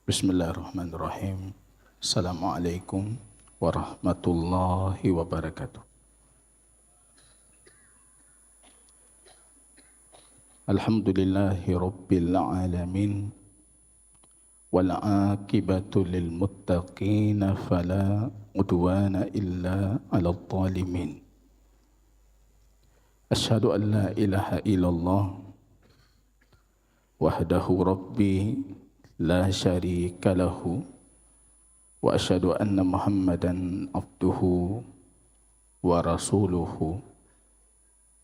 Bismillahirrahmanirrahim. Assalamualaikum warahmatullahi wabarakatuh. Alhamdulillahi rabbil alamin. Wal aqibatu lil muttaqin fala udwana illa 'alal zalimin. Asyhadu an la ilaha illallah wahdahu rabbi la syarika lahu wa asyhadu anna Muhammadan abduhu wa rasuluhu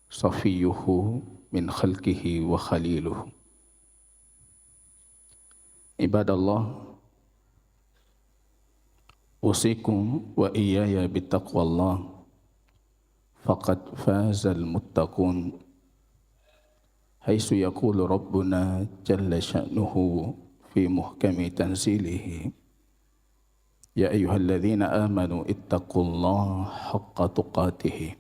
safiyuhu min khalqihi wa khaliluhu. Ibadallah, usikum wa iyaya bittaqwallah faqad fazal muttaqun. Haitsu yaqulu rabbuna jalla sya'nuhu fi muhkami tanzilihi, ya ayyuhalladzina amanu ittaqullaha haqqa tuqatih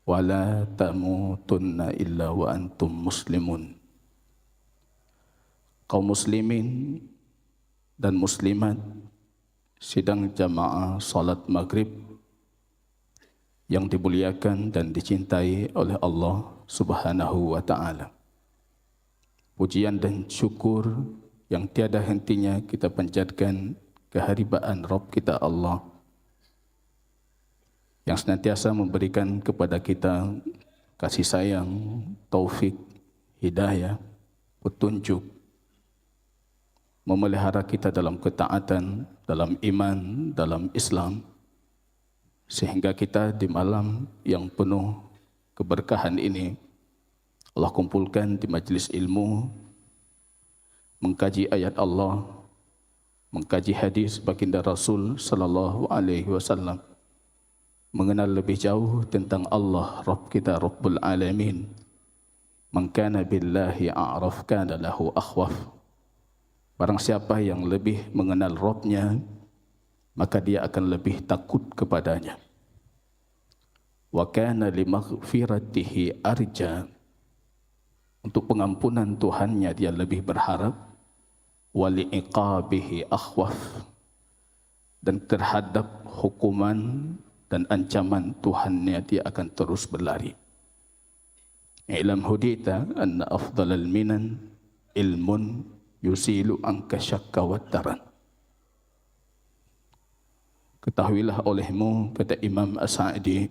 wa la tamutunna illa wa antum muslimun. Kaum muslimin dan muslimat sidang jamaah salat maghrib yang dimuliakan dan dicintai oleh Allah Subhanahu wa ta'ala. Pujian dan syukur yang tiada hentinya kita panjatkan kehadiran Rabb kita Allah yang senantiasa memberikan kepada kita kasih sayang, taufik, hidayah, petunjuk, memelihara kita dalam ketaatan, dalam iman, dalam Islam, sehingga kita di malam yang penuh keberkahan ini Allah kumpulkan di majlis ilmu, mengkaji ayat Allah, mengkaji hadis baginda Rasul sallallahu alaihi wasallam, mengenal lebih jauh tentang Allah Rabb kita Rabbul Alamin. Man kana billahi a'raf kana lahu akhwaf. Barang siapa yang lebih mengenal Rabb-nya, maka dia akan lebih takut kepadanya. Wa kana limaghfiratihi arja. Untuk pengampunan Tuhannya dia lebih berharap. Wa li'iqabihi akhwaf. Dan terhadap hukuman dan ancaman Tuhannya dia akan terus berlari. I'lam hudita anna afdalal minan ilmun yusilu anka syakka wa taran. Ketahuilah olehmu, kata Imam As-Sa'di,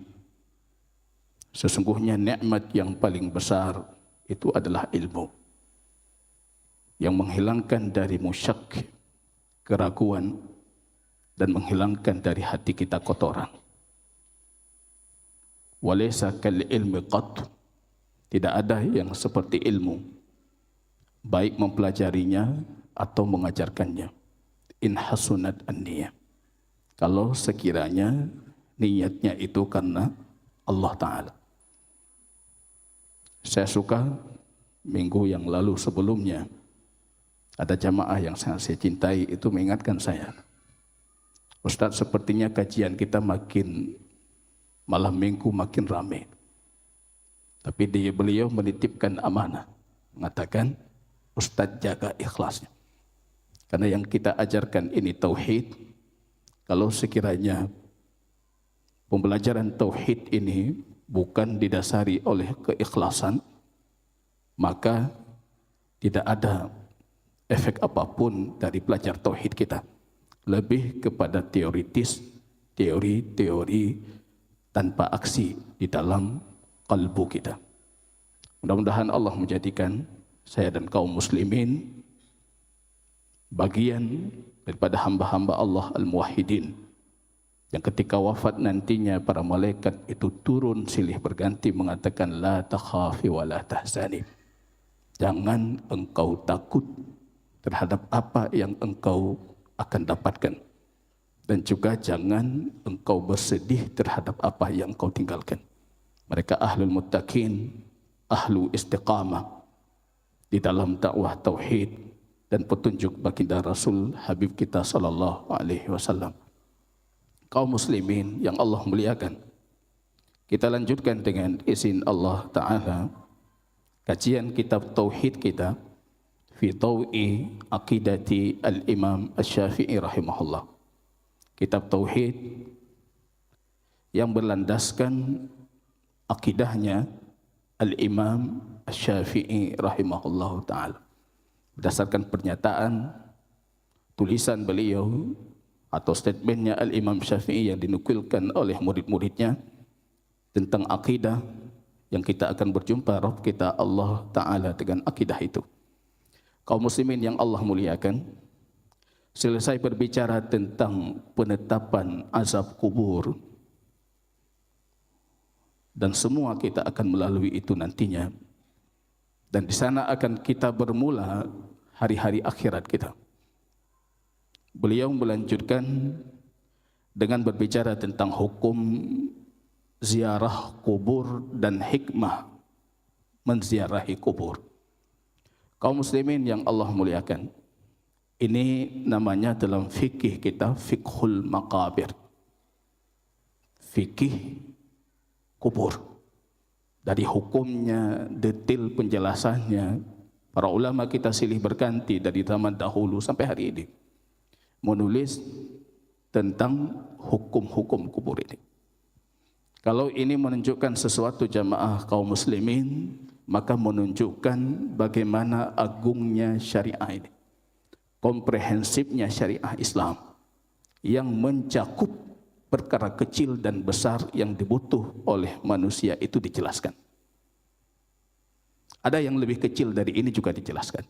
sesungguhnya nikmat yang paling besar itu adalah ilmu yang menghilangkan darimu syak, keraguan, dan menghilangkan dari hati kita kotoran. Walaysa kal ilmi qat, tidak ada yang seperti ilmu, baik mempelajarinya atau mengajarkannya. In hasunat an-niyah, kalau sekiranya niatnya itu karena Allah Ta'ala. Saya suka minggu yang lalu sebelumnya ada jamaah yang sangat saya cintai itu mengingatkan saya, Ustaz, sepertinya kajian kita malam minggu makin ramai. Tapi beliau menitipkan amanah, mengatakan, Ustaz jaga ikhlasnya. Karena yang kita ajarkan ini tauhid. Kalau sekiranya pembelajaran tauhid ini bukan didasari oleh keikhlasan, maka tidak ada efek apapun dari belajar tauhid kita. Lebih kepada teoritis, teori tanpa aksi di dalam kalbu kita. Mudah-mudahan Allah menjadikan saya dan kaum muslimin bagian daripada hamba-hamba Allah al-muwahhidin yang ketika wafat nantinya para malaikat itu turun silih berganti mengatakan la takhafi wa la tahzani. Jangan engkau takut terhadap apa yang engkau akan dapatkan, dan juga jangan engkau bersedih terhadap apa yang engkau tinggalkan. Mereka ahlul muttaqin, ahlu istiqamah di dalam dakwah tauhid dan petunjuk baginda Rasul Habib kita sallallahu alaihi wasallam. Kaum muslimin yang Allah muliakan, kita lanjutkan dengan izin Allah Ta'ala kajian kitab tauhid kita fi Tau'i Aqidati Al-Imam Asy-Syafi'i rahimahullah. Kitab tauhid yang berlandaskan akidahnya Al-Imam Asy-Syafi'i rahimahullah ta'ala. Berdasarkan pernyataan tulisan beliau atau statementnya Al-Imam Syafi'i yang dinukilkan oleh murid-muridnya tentang akidah yang kita akan berjumpa Rabb kita Allah Ta'ala dengan akidah itu. Kaum muslimin yang Allah muliakan, selesai berbicara tentang penetapan azab kubur, dan semua kita akan melalui itu nantinya, dan di sana akan kita bermula hari-hari akhirat kita. Beliau melanjutkan dengan berbicara tentang hukum ziarah kubur dan hikmah menziarahi kubur. Kaum muslimin yang Allah muliakan, ini namanya dalam fikih kita fiqhul maqabir, fikih kubur. Dari hukumnya, detail penjelasannya, para ulama kita silih berganti dari zaman dahulu sampai hari ini menulis tentang hukum-hukum kubur ini. Kalau ini menunjukkan sesuatu jamaah kaum muslimin, maka menunjukkan bagaimana agungnya syariah ini, komprehensifnya syariah Islam yang mencakup perkara kecil dan besar yang dibutuh oleh manusia itu dijelaskan. Ada yang lebih kecil dari ini juga dijelaskan.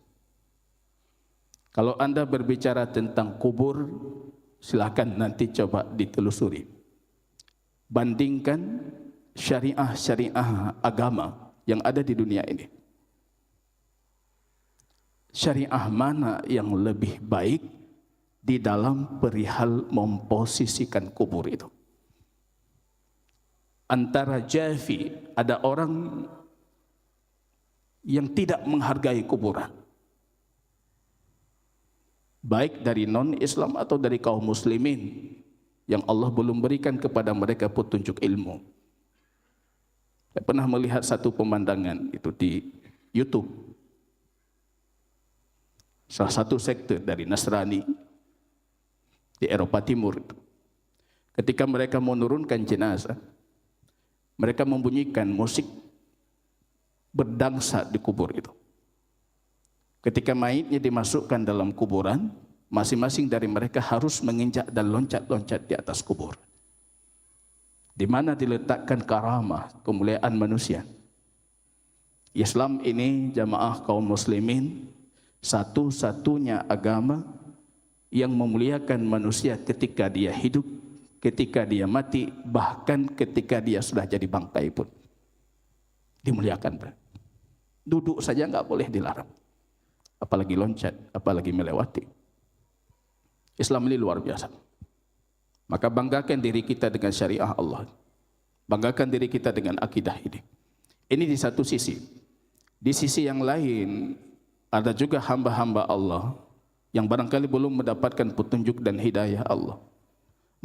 Kalau Anda berbicara tentang kubur, silakan nanti coba ditelusuri. Bandingkan syariah-syariah agama yang ada di dunia ini. Syariah mana yang lebih baik di dalam perihal memposisikan kubur itu? Antara Jafi, ada orang yang tidak menghargai kuburan, baik dari non-Islam atau dari kaum muslimin yang Allah belum berikan kepada mereka petunjuk ilmu. Saya pernah melihat satu pemandangan itu di YouTube. Salah satu sekte dari Nasrani di Eropa Timur itu, ketika mereka menurunkan jenazah, mereka membunyikan musik berdangsa di kubur itu. Ketika mayitnya dimasukkan dalam kuburan, masing-masing dari mereka harus menginjak dan loncat-loncat di atas kubur, di mana diletakkan karamah, kemuliaan manusia. Islam ini jamaah kaum muslimin satu-satunya agama yang memuliakan manusia ketika dia hidup, ketika dia mati, bahkan ketika dia sudah jadi bangkai pun dimuliakan. Duduk saja nggak boleh dilarang, apalagi loncat, apalagi melewati. Islam ini luar biasa. Maka banggakan diri kita dengan syariah Allah, banggakan diri kita dengan akidah ini. Ini di satu sisi. Di sisi yang lain, ada juga hamba-hamba Allah yang barangkali belum mendapatkan petunjuk dan hidayah Allah,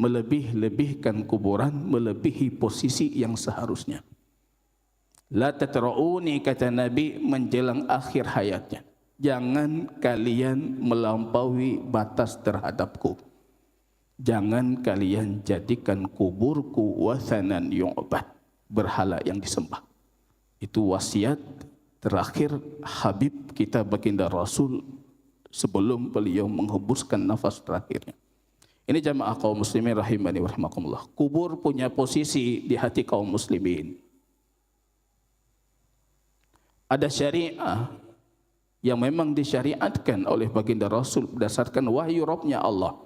melebih-lebihkan kuburan, melebihi posisi yang seharusnya. La tatra'uni, kata Nabi menjelang akhir hayatnya, jangan kalian melampaui batas terhadapku. Jangan kalian jadikan kuburku wathanan yu'bad, berhala yang disembah. Itu wasiat terakhir Habib kita baginda Rasul sebelum beliau menghembuskan nafas terakhirnya. Ini jamaah kaum muslimin rahimani wa rahimakumullah. Kubur punya posisi di hati kaum muslimin. Ada syariah yang memang disyariatkan oleh baginda Rasul berdasarkan wahyu Rabbnya Allah.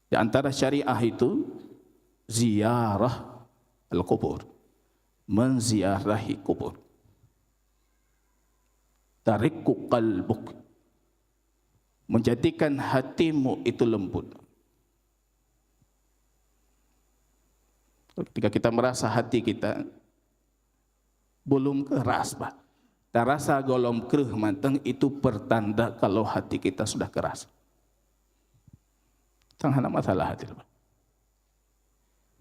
Di antara syariah itu ziarah al-kubur, menziarahi kubur. Tarikku qalbuk, menjadikan hatimu itu lembut. Ketika kita merasa hati kita belum keras, Pak, tak rasa golom kereh manteng, itu pertanda kalau hati kita sudah keras. Sangat masalah hati, Pak.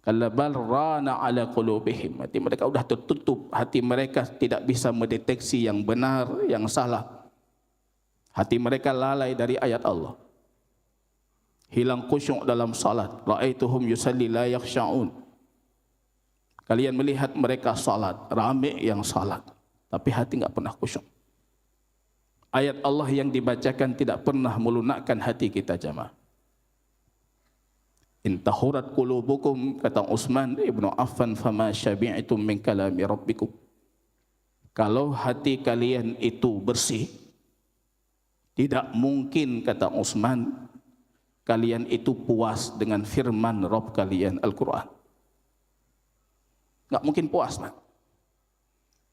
Kalla bal rana ala qulubihim, hati mereka sudah tertutup, hati mereka tidak bisa mendeteksi yang benar, yang salah. Hati mereka lalai dari ayat Allah. Hilang khusyuk dalam salat. Ra'aituhum yusalli la yakhsha'un. Kalian melihat mereka salat, ramai yang salat, tapi hati enggak pernah khusyuk. Ayat Allah yang dibacakan tidak pernah melunakkan hati kita jamaah. In tahurat qulubukum, kata Utsman ibnu Affan, fama syabi'tum min kalami rabbikum. Kalau hati kalian itu bersih, tidak mungkin, kata Utsman, kalian itu puas dengan firman Rabb kalian Al-Quran. Enggak mungkin puas, man.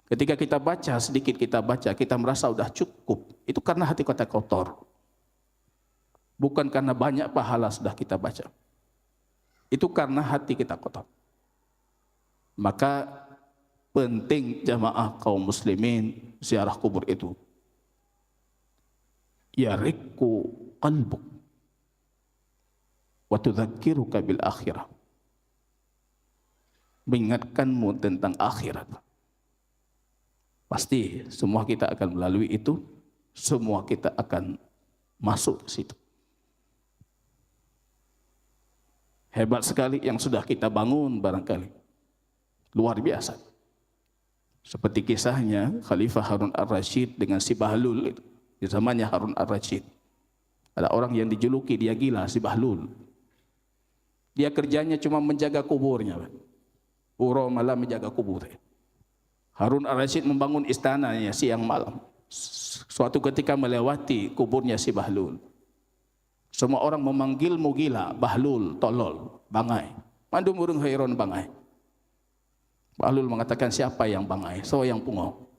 Ketika kita baca, sedikit kita baca, kita merasa sudah cukup. Itu karena hati kita kotor. Bukan karena banyak pahala sudah kita baca. Itu karena hati kita kotor. Maka penting jamaah kaum muslimin ziarah kubur itu. Yariqu qalbuk wa tudzakiruka bil akhirah. Mengingatkanmu tentang akhirat. Pasti semua kita akan melalui itu, semua kita akan masuk ke situ. Hebat sekali yang sudah kita bangun barangkali. Luar biasa. Seperti kisahnya Khalifah Harun Ar-Rasyid dengan si Bahlul itu. Di zamannya Harun Ar-Rasyid. Ada orang yang dijuluki dia gila, si Bahlul. Dia kerjanya cuma menjaga kuburnya. Puro malam menjaga kubur. Harun Ar-Rasyid membangun istananya siang malam. Suatu ketika melewati kuburnya si Bahlul. Semua orang memanggilmu gila, Bahlul, tolol, bangai. Mandu murung hairon bangai. Bahlul mengatakan, siapa yang bangai? So yang pungo.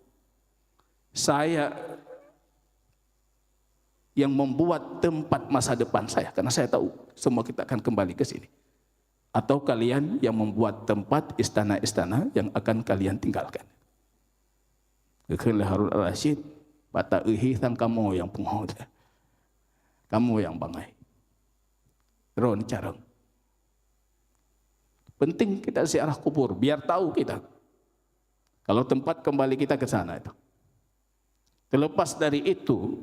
Saya yang membuat tempat masa depan saya, karena saya tahu semua kita akan kembali ke sini. Atau kalian yang membuat tempat istana-istana yang akan kalian tinggalkan. Kekenlah Harun Ar-Rasyid, bata uhi sang kamu yang pungo. Kamu yang bangai. Ron carang. Penting kita ziarah kubur biar tahu kita. Kalau tempat kembali kita ke sana itu. Terlepas dari itu,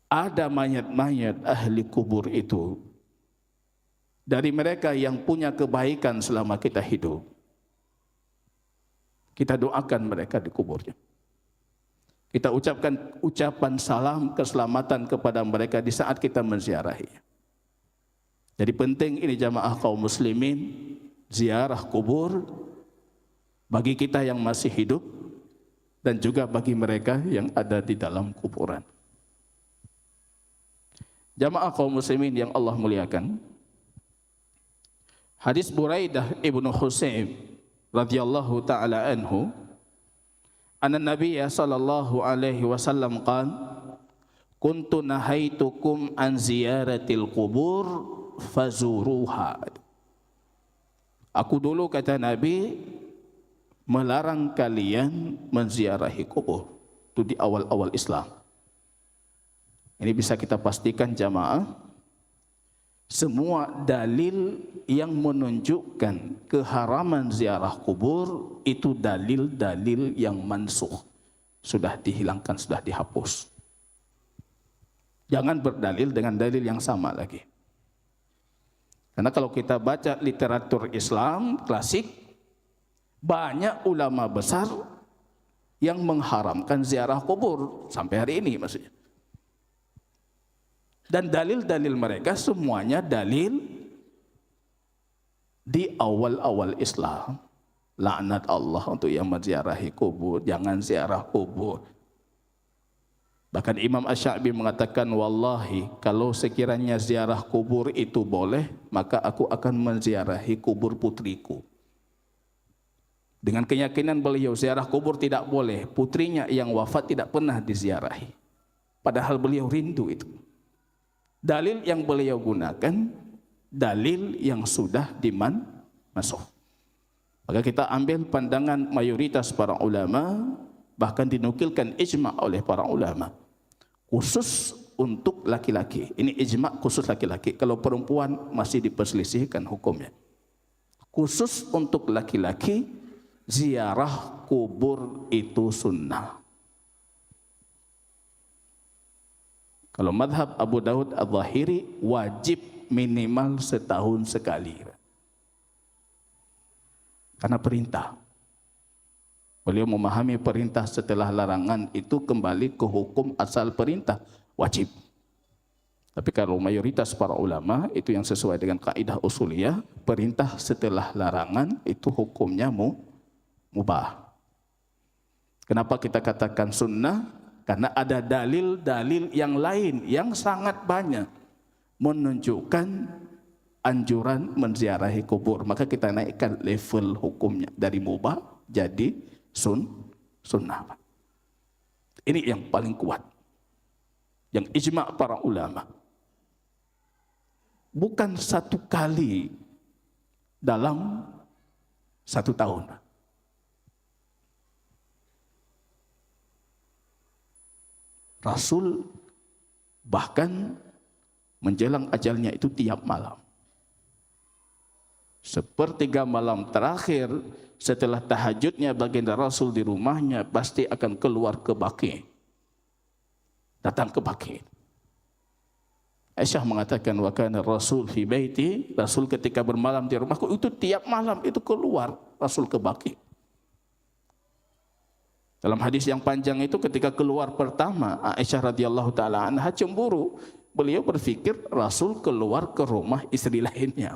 ada mayat-mayat ahli kubur itu dari mereka yang punya kebaikan selama kita hidup. Kita doakan mereka di kuburnya. Kita ucapkan ucapan salam keselamatan kepada mereka di saat kita menziarahi. Jadi penting ini jamaah kaum muslimin, ziarah kubur bagi kita yang masih hidup dan juga bagi mereka yang ada di dalam kuburan. Jamaah kaum muslimin yang Allah muliakan. Hadis Buraidah ibnu Husaim radhiyallahu taala anhu, anna Nabiyya sallallahu alaihi wasallam qala, kuntu nahaitukum an ziyaratil qubur fazuruha. Aku dulu, kata Nabi, melarang kalian menziarahi kubur. Itu di awal-awal Islam. Ini bisa kita pastikan jamaah, semua dalil yang menunjukkan keharaman ziarah kubur itu dalil-dalil yang mansukh, sudah dihilangkan, sudah dihapus. Jangan berdalil dengan dalil yang sama lagi. Karena kalau kita baca literatur Islam klasik, banyak ulama besar yang mengharamkan ziarah kubur sampai hari ini maksudnya. Dan dalil-dalil mereka semuanya dalil di awal-awal Islam. Laknat Allah untuk yang menziarahi kubur, jangan ziarah kubur. Bahkan Imam Asy-Sya'bi mengatakan, wallahi kalau sekiranya ziarah kubur itu boleh, maka aku akan menziarahi kubur putriku. Dengan keyakinan beliau ziarah kubur tidak boleh, putrinya yang wafat tidak pernah diziarahi. Padahal beliau rindu itu. Dalil yang beliau gunakan, dalil yang sudah dimansuh. Maka kita ambil pandangan mayoritas para ulama, bahkan dinukilkan ijma' oleh para ulama. Khusus untuk laki-laki. Ini ijma' khusus laki-laki. Kalau perempuan masih diperselisihkan hukumnya. Khusus untuk laki-laki, ziarah kubur itu sunnah. Kalau madhab Abu Daud Al-Zahiri wajib minimal setahun sekali. Karena perintah. Beliau memahami perintah setelah larangan itu kembali ke hukum asal perintah, wajib. Tapi kalau mayoritas para ulama itu yang sesuai dengan kaidah usuliyah, perintah setelah larangan itu hukumnya mubah. Kenapa kita katakan sunnah? Karena ada dalil-dalil yang lain yang sangat banyak menunjukkan anjuran menziarahi kubur. Maka kita naikkan level hukumnya dari mubah jadi sunnah. Ini yang paling kuat, yang ijma' para ulama. Bukan satu kali dalam satu tahun. Rasul bahkan menjelang ajalnya itu tiap malam. Sepertiga malam terakhir setelah tahajudnya baginda Rasul di rumahnya pasti akan keluar ke Baqi. Datang ke Baqi. Aisyah mengatakan wa kana Rasul fi baiti, Rasul ketika bermalam di rumahku itu tiap malam itu keluar Rasul ke Baqi. Dalam hadis yang panjang itu ketika keluar pertama Aisyah radhiyallahu taala anha cemburu. Beliau berpikir Rasul keluar ke rumah istri lainnya.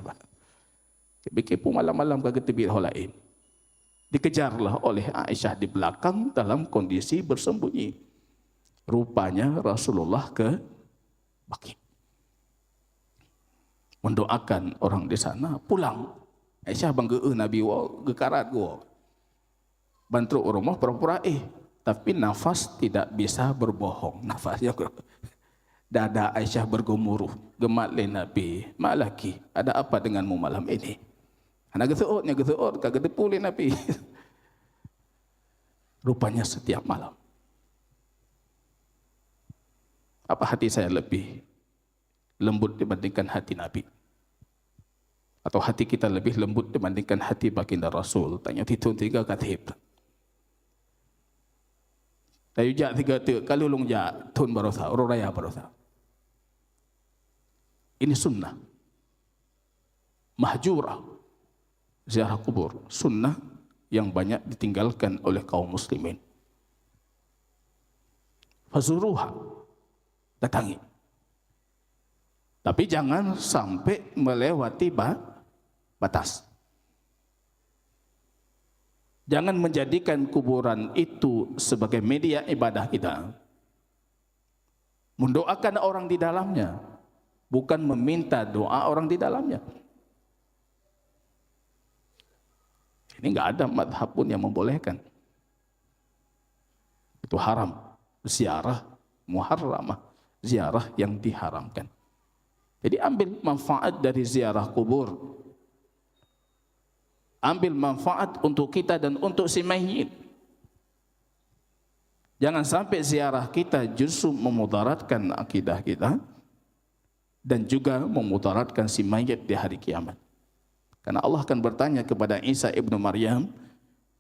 Kepo malam-malam ke tebir lain. Dikejarlah oleh Aisyah di belakang dalam kondisi bersembunyi. Rupanya Rasulullah ke Baqi. Mendoakan orang di sana pulang. Aisyah bangga Nabi wa gekarat gua. Bantu rumah pura-pura tapi nafas tidak bisa berbohong. Nafasnya dada Aisyah bergemuruh. Gemat le Nabi, mak laki, ada apa denganmu malam ini? Anak geseot, kagak depu le Nabi. Rupanya setiap malam. Apa hati saya lebih lembut dibandingkan hati Nabi? Atau hati kita lebih lembut dibandingkan hati baginda Rasul? Tanya itu 3 katib. Tayu jak 3 tu, kalau ulung jak tun barosa, orang raya barosa. Ini sunnah. Mahjurah. Ziarah kubur. Sunnah yang banyak ditinggalkan oleh kaum muslimin. Fazuruha. Datangi. Tapi jangan sampai melewati batas. Jangan menjadikan kuburan itu sebagai media ibadah kita. Mendoakan orang di dalamnya, bukan meminta doa orang di dalamnya. Ini enggak ada madhab pun yang membolehkan. Itu haram. Ziarah muharramah, ziarah yang diharamkan. Jadi ambil manfaat dari ziarah kubur. Ambil manfaat untuk kita dan untuk si mayit. Jangan sampai ziarah kita justru memudaratkan akidah kita dan juga memudaratkan si mayit di hari kiamat. Karena Allah akan bertanya kepada Isa ibnu Maryam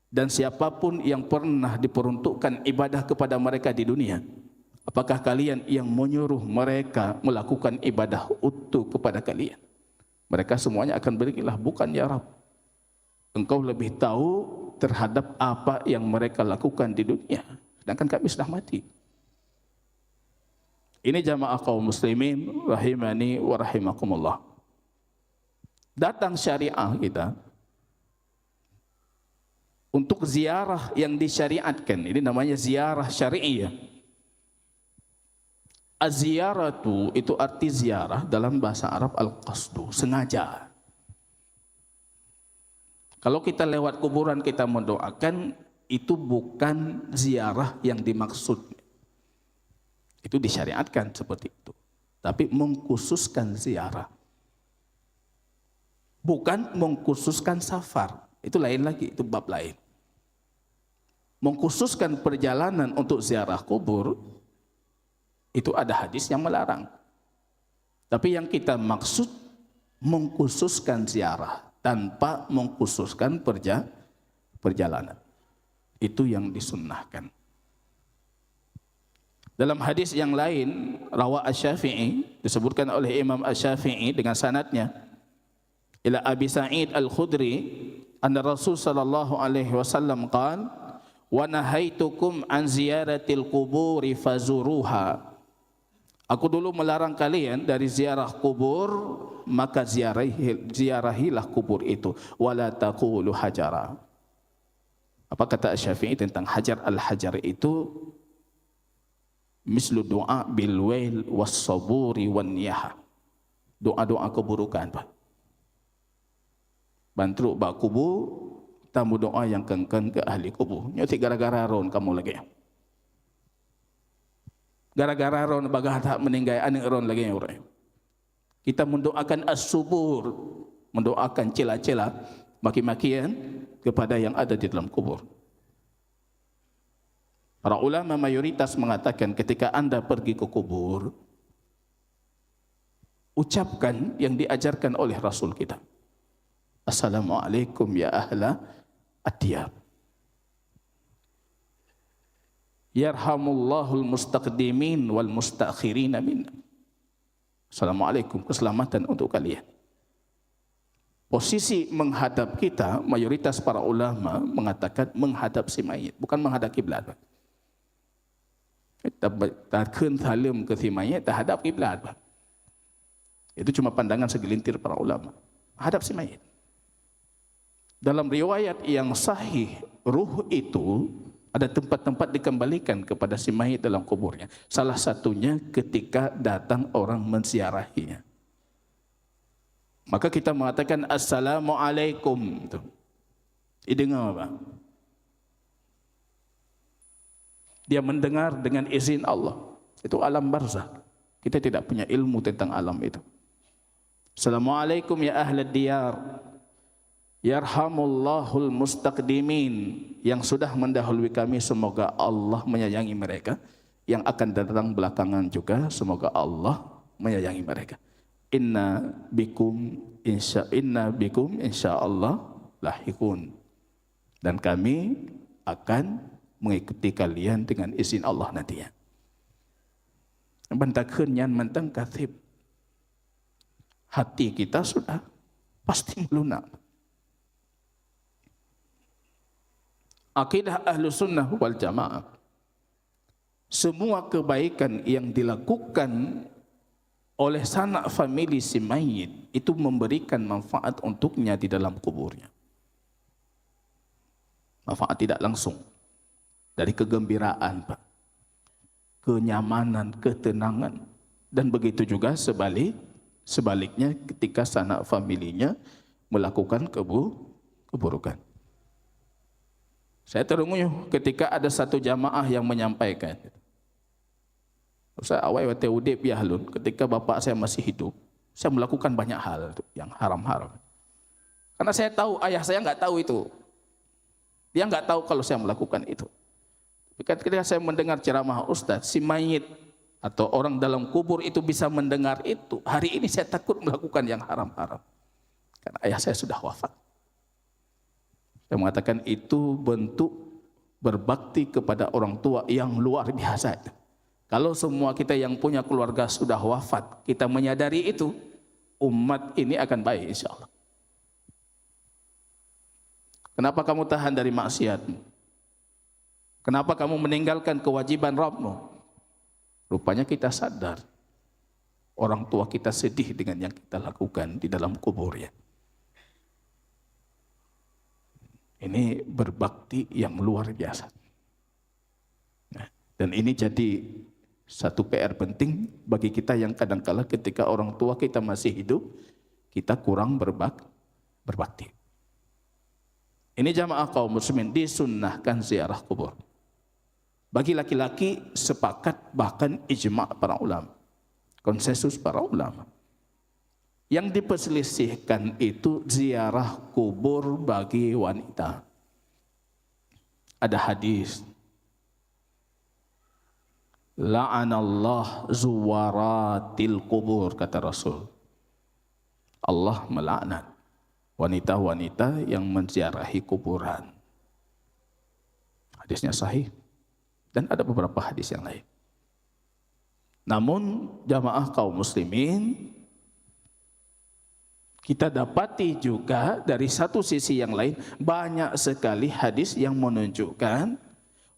dan siapapun yang pernah diperuntukkan ibadah kepada mereka di dunia, apakah kalian yang menyuruh mereka melakukan ibadah utuh kepada kalian? Mereka semuanya akan berilah, bukan ya Rabb. Engkau lebih tahu terhadap apa yang mereka lakukan di dunia, sedangkan kami sudah mati. Ini jamaah kaum muslimin rahimani wa rahimakumullah. Datang syariah kita untuk ziarah yang disyariatkan. Ini namanya ziarah syariah. Az-ziyaratu itu arti ziarah dalam bahasa Arab al-qasdu, sengaja. Kalau kita lewat kuburan kita mendoakan, itu bukan ziarah yang dimaksud. Itu disyariatkan seperti itu. Tapi mengkhususkan ziarah. Bukan mengkhususkan safar. Itu lain lagi, itu bab lain. Mengkhususkan perjalanan untuk ziarah kubur, itu ada hadis yang melarang. Tapi yang kita maksud mengkhususkan ziarah tanpa mengkhususkan perjalanan. Itu yang disunnahkan. Dalam hadis yang lain, rawa Asy-Syafi'i, disebutkan oleh Imam Asy-Syafi'i dengan sanadnya ila Abi Sa'id Al-Khudri, anna Rasul sallallahu alaihi wasallam qala, wa nahaitukum an ziyaratil quburi fazuruha. Aku dulu melarang kalian dari ziarah kubur, maka ziarahilah kubur itu. Wala taqulu hajara. Apa kata Asy-Syafi'i tentang hajar al-hajar itu? Mislu doa bil wail was saburi wan niyah. Doa-doa keburukan, Pak. Bantu bak kubur, tamu doa yang kengken ke ahli kubur. Nyoti gara-gara ron kamu lagi. Gara-gara ron bagah tak meninggal aning ron lagi orang. Kita mendoakan as-subur, mendoakan cela-cela, maki-makian kepada yang ada di dalam kubur. Para ulama mayoritas mengatakan ketika Anda pergi ke kubur, ucapkan yang diajarkan oleh Rasul kita. Assalamualaikum ya ahla ad-diyar. Yarhamullahul mustaqdimin wal mustakhirin minna. Assalamualaikum, keselamatan untuk kalian. Posisi menghadap kita, mayoritas para ulama mengatakan menghadap si mayit, bukan menghadap kiblat. Tak keun salam ke si mayit, tak hadap kiblat. Itu cuma pandangan segelintir para ulama. Hadap si mayit. Dalam riwayat yang sahih, ruh itu ada tempat-tempat dikembalikan kepada si mayit dalam kuburnya. Salah satunya ketika datang orang menziarahinya. Maka kita mengatakan Assalamualaikum. Didengar apa? Dia mendengar dengan izin Allah. Itu alam barzakh. Kita tidak punya ilmu tentang alam itu. Assalamualaikum ya ahlad diyar. Yarhamullahul mustaqdimin. Yang sudah mendahului kami, semoga Allah menyayangi mereka. Yang akan datang belakangan juga, semoga Allah menyayangi mereka. Inna bikum insyaallah lahikun. Dan kami akan mengikuti kalian dengan izin Allah nantinya. Bentakkeun nyan mentang kathib. Hati kita sudah pasti melunak. Akidah Ahlus Sunnah wal Jamaah. Semua kebaikan yang dilakukan oleh sanak famili si mayit itu memberikan manfaat untuknya di dalam kuburnya. Manfaat tidak langsung. Dari kegembiraan, Pak. Kenyamanan, ketenangan. Dan begitu juga sebaliknya ketika sanak familinya melakukan keburukan. Saya terunguh ketika ada satu jamaah yang menyampaikan. Saya awal waktu udip ya halun, ketika bapak saya masih hidup, saya melakukan banyak hal yang haram-haram. Karena saya tahu, ayah saya nggak tahu itu. Dia nggak tahu kalau saya melakukan itu. Ketika saya mendengar ceramah Ustadz, si mayit atau orang dalam kubur itu bisa mendengar itu. Hari ini saya takut melakukan yang haram-haram. Karena ayah saya sudah wafat. Saya mengatakan itu bentuk berbakti kepada orang tua yang luar biasa. Kalau semua kita yang punya keluarga sudah wafat, kita menyadari itu, umat ini akan baik insya Allah. Kenapa kamu tahan dari maksiatmu? Kenapa kamu meninggalkan kewajiban Rabbmu? Rupanya kita sadar orang tua kita sedih dengan yang kita lakukan di dalam kuburnya. Ini berbakti yang luar biasa. Nah, dan ini jadi satu PR penting bagi kita yang kadang-kala ketika orang tua kita masih hidup, kita kurang berbakti. Ini jamaah kaum muslimin disunnahkan ziarah kubur. Bagi laki-laki sepakat bahkan ijma' para ulama. Konsensus para ulama. Yang diperselisihkan itu ziarah kubur bagi wanita. Ada hadis. La'anallah zuwaratil kubur, kata Rasul. Allah melaknat wanita-wanita yang menziarahi kuburan. Hadisnya sahih. Dan ada beberapa hadis yang lain. Namun jamaah kaum muslimin, kita dapati juga dari satu sisi yang lain banyak sekali hadis yang menunjukkan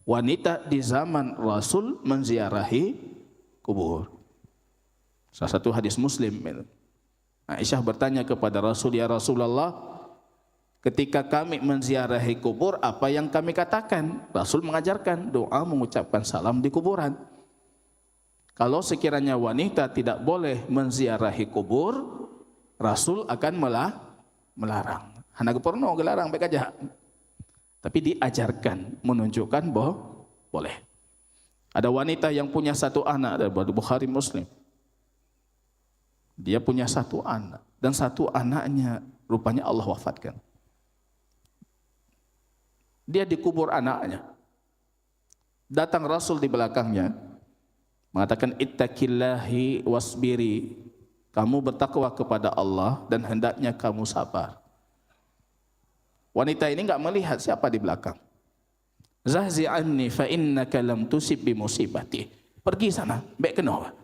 wanita di zaman Rasul menziarahi kubur. Salah satu hadis Muslim, Aisyah bertanya kepada Rasul, "Ya Rasulullah, ketika kami menziarahi kubur, apa yang kami katakan?" Rasul mengajarkan doa mengucapkan salam di kuburan. Kalau sekiranya wanita tidak boleh menziarahi kubur, Rasul akan melarang. Hana porno gelarang baik aja. Tapi diajarkan, menunjukkan bahwa boleh. Ada wanita yang punya satu anak dari Bukhari Muslim. Dia punya satu anak dan satu anaknya rupanya Allah wafatkan. Dia dikubur anaknya. Datang Rasul di belakangnya mengatakan, "Ittaqillahi wasbiri." Kamu bertakwa kepada Allah dan hendaknya kamu sabar. Wanita ini enggak melihat siapa di belakang. "Zahzi anni fa innaka lam tusib bi musibati." Pergi sana, baik kenapa?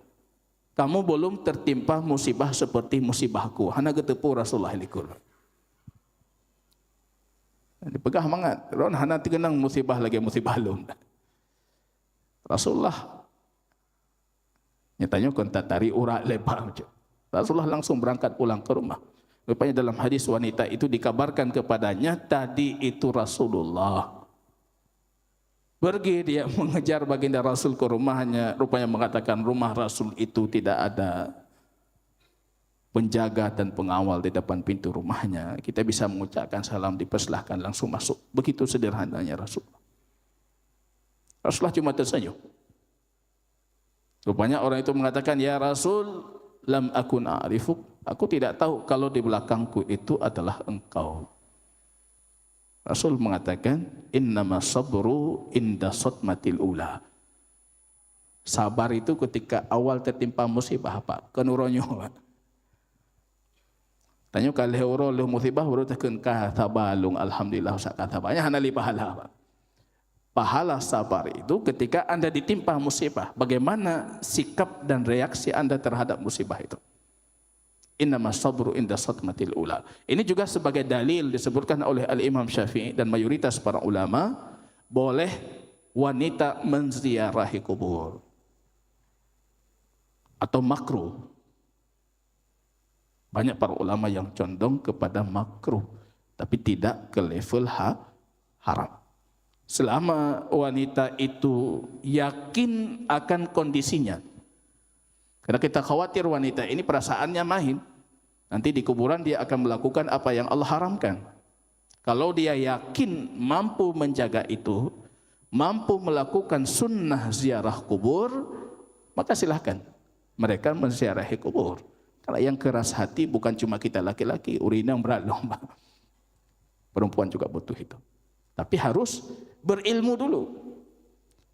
Kamu belum tertimpa musibah seperti musibahku. Hana getepu Rasulullah likur. Dipegah mangat. Ron hana tigenang musibah lagi musibah lum. Rasulullah nyatanya konta tari urak lebar. Rasulullah langsung berangkat pulang ke rumah. Rupanya dalam hadis wanita itu dikabarkan kepadanya, tadi itu Rasulullah. Pergi dia mengejar baginda Rasul ke rumahnya. Rupanya mengatakan rumah Rasul itu tidak ada penjaga dan pengawal di depan pintu rumahnya. Kita bisa mengucapkan salam, dipersilahkan langsung masuk. Begitu sederhananya Rasulullah. Rasulullah cuma tersenyum. Rupanya orang itu mengatakan, "Ya Rasul, lam akun a'rifuk." Aku tidak tahu kalau di belakangku itu adalah engkau. Rasul mengatakan, "Innama sabru inda sotmatil ula." Sabar itu ketika awal tertimpa musibah, Pak. Kenuronyo, Pak. Tanya kalau orang lu musibah baru tekan katabalung alhamdulillah sak katabalnya hanali pahala, Pak. Pahala sabar itu ketika Anda ditimpa musibah, bagaimana sikap dan reaksi Anda terhadap musibah itu. Innama sabru inda satmatil ula. Ini juga sebagai dalil disebutkan oleh Al-Imam Syafi'i dan mayoritas para ulama, boleh wanita menziarahi kubur. Atau makruh. Banyak para ulama yang condong kepada makruh, tapi tidak ke level haram. Selama wanita itu yakin akan kondisinya. Karena kita khawatir wanita ini perasaannya main. Nanti di kuburan dia akan melakukan apa yang Allah haramkan. Kalau dia yakin mampu menjaga itu, mampu melakukan sunnah ziarah kubur, maka silahkan mereka menziarahi kubur. Karena yang keras hati bukan cuma kita laki-laki, urinang berat lomba. Perempuan juga butuh itu. Tapi harus berilmu dulu.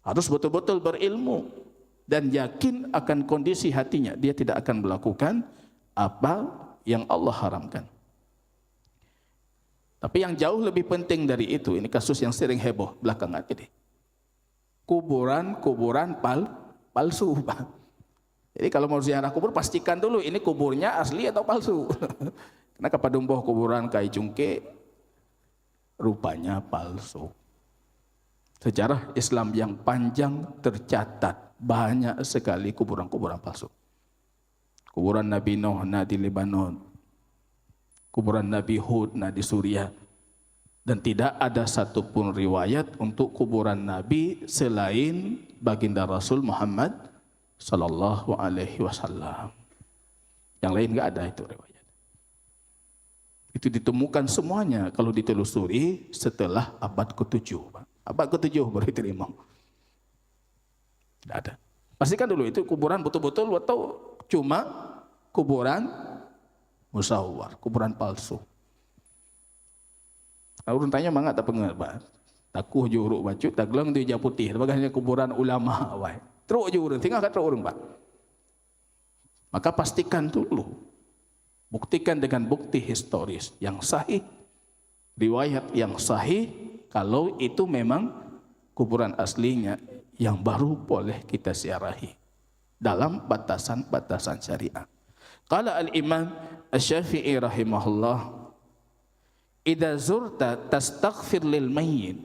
Harus betul-betul berilmu dan yakin akan kondisi hatinya. Dia tidak akan melakukan apa yang Allah haramkan. Tapi yang jauh lebih penting dari itu, ini kasus yang sering heboh belakangan ini. Kuburan palsu. Jadi kalau mau ziarah kubur, pastikan dulu ini kuburnya asli atau palsu. Karena kapadumboh kuburan kai cungke, rupanya palsu. Sejarah Islam yang panjang tercatat banyak sekali kuburan-kuburan palsu. Kuburan Nabi Nuh di Lebanon, kuburan Nabi Hud di Suriah, dan tidak ada satupun riwayat untuk kuburan Nabi selain baginda Rasul Muhammad Sallallahu Alaihi Wasallam. Yang lain nggak ada itu riwayat. Itu ditemukan semuanya kalau ditelusuri setelah abad ke-7. Abad ke-7 baru diterima. Tidak ada. Pastikan dulu itu kuburan betul-betul atau cuma kuburan musawwar, kuburan palsu. Urun tanya mangga tak pengen, takuh juruk baju, taglang tu hijau putih. Sebagainya kuburan ulama, wai. Teruk je urun, tinggal kata urun, Pak. Maka pastikan dulu. Buktikan dengan bukti historis yang sahih, riwayat yang sahih, kalau itu memang kuburan aslinya yang baru boleh kita ziarahi. dalam batasan-batasan syariat. Qala al-Imam Asy-Syafi'i rahimahullah, idza zurta tastaghfir lil mayyit.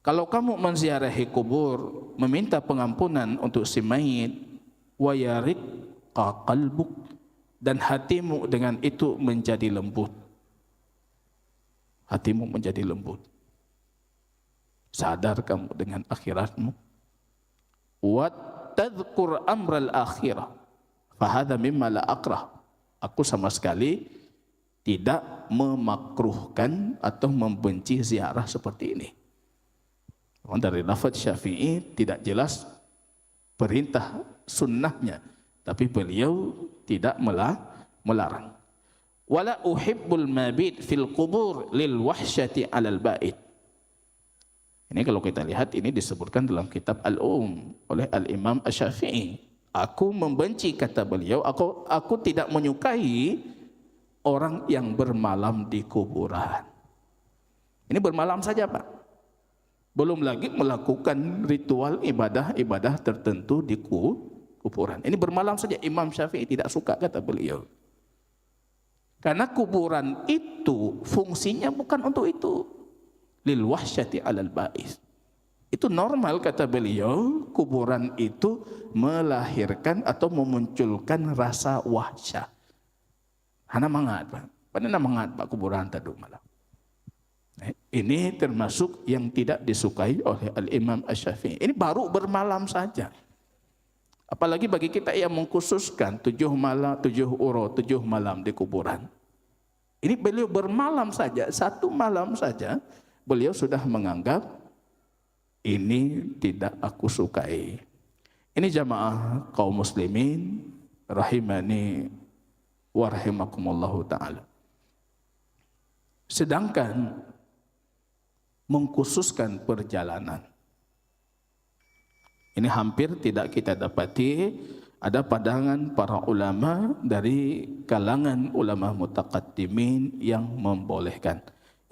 Kalau kamu menziarahi kubur, meminta pengampunan untuk si mayit, wa yariqqa qalbuk, dan hatimu dengan itu menjadi lembut. Hatimu menjadi lembut. Sadar kamu dengan akhiratmu. Wa tadhkur amral akhirah. Fahadha mimma la akrah. Aku sama sekali tidak memakruhkan atau membenci ziarah seperti ini. Dari lafaz Syafi'i tidak jelas perintah sunnahnya, tapi beliau tidak melarang. Wala uhibbul mabit fil qubur lil wahsyati 'alal bait. Ini kalau kita lihat, ini disebutkan dalam kitab Al-Um oleh Al-Imam Asy-Syafi'i. Aku membenci, kata beliau, aku tidak menyukai orang yang bermalam di kuburan. Ini bermalam saja, Pak. Belum lagi melakukan ritual ibadah-ibadah tertentu di kuburan. Ini bermalam saja. Imam Syafi'i tidak suka, kata beliau. Karena kuburan itu fungsinya bukan untuk itu. Lil wahsyati 'alal ba'is. Itu normal, kata beliau, kuburan itu melahirkan atau memunculkan rasa wahsyah. Hana mangat, Pak. Pada mangat, Pak, kuburan tadu malam. Ini termasuk yang tidak disukai oleh Al-Imam Asy-Syafi'i. Ini baru bermalam saja. Apalagi bagi kita yang mengkhususkan 7 malam di kuburan. Ini beliau bermalam saja, 1 malam saja, beliau sudah menganggap ini tidak aku sukai. Ini jamaah kaum muslimin rahimani wa rahimakumullahu ta'ala. Sedangkan mengkhususkan perjalanan, ini hampir tidak kita dapati ada pandangan para ulama dari kalangan ulama mutaqaddimin yang membolehkan.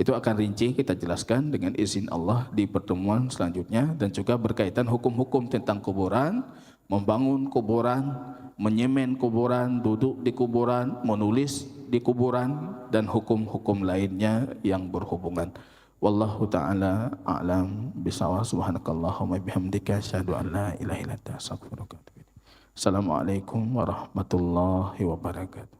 Itu akan rinci kita jelaskan dengan izin Allah di pertemuan selanjutnya, dan juga berkaitan hukum-hukum tentang kuburan, membangun kuburan, menyemen kuburan, duduk di kuburan, menulis di kuburan, dan hukum-hukum lainnya yang berhubungan. Wallahu ta'ala a'lam bishawab. Subhanakallahumma bihamdika asyhadu an la ilaha illa anta astaghfiruka wa atubu ilaik. Assalamualaikum warahmatullahi wabarakatuh.